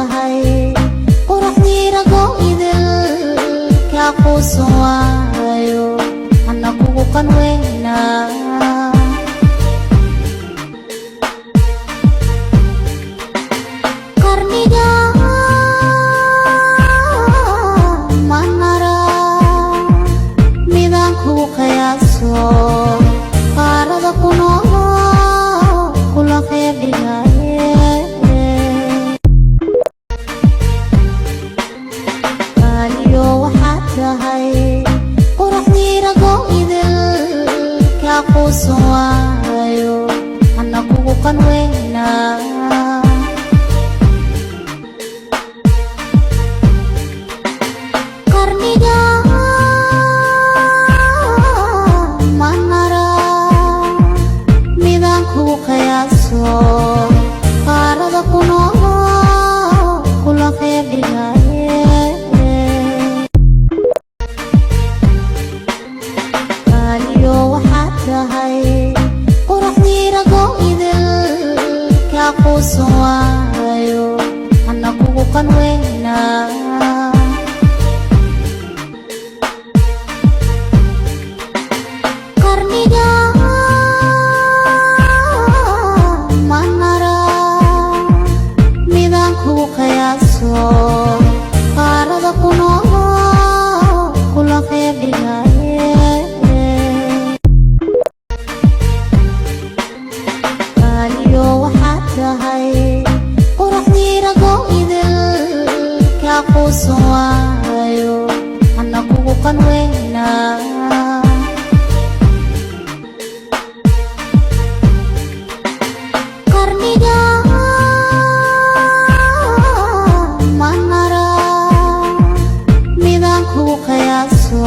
tahay quraxdii rago idil ka quusan waayo ana kugu qanweynaa qarniga manara midaan kugu qiyaaso qaarada ku noolo kula qeyb dhigaaye qaaliyo waxaad tahay quraxdii rago idil ka quusan waayo ana kugu qanweynaa qarniga manara midaan kugu qiyaaso qaarada ku noolo kula qeyb dhigaaye qaaliyo waxaad tahay quraxdii rago idil ka quusan waayo ana kugu qanweynaa qarniga manara midaan kugu qiyaaso qaarada ku noolo kula qeyb dhigaaye qaaliyo waxaad tahay quraxdii rago idil ka quusan waayo ana kugu qanweynaa qarniga manara midaan kugu qiyaaso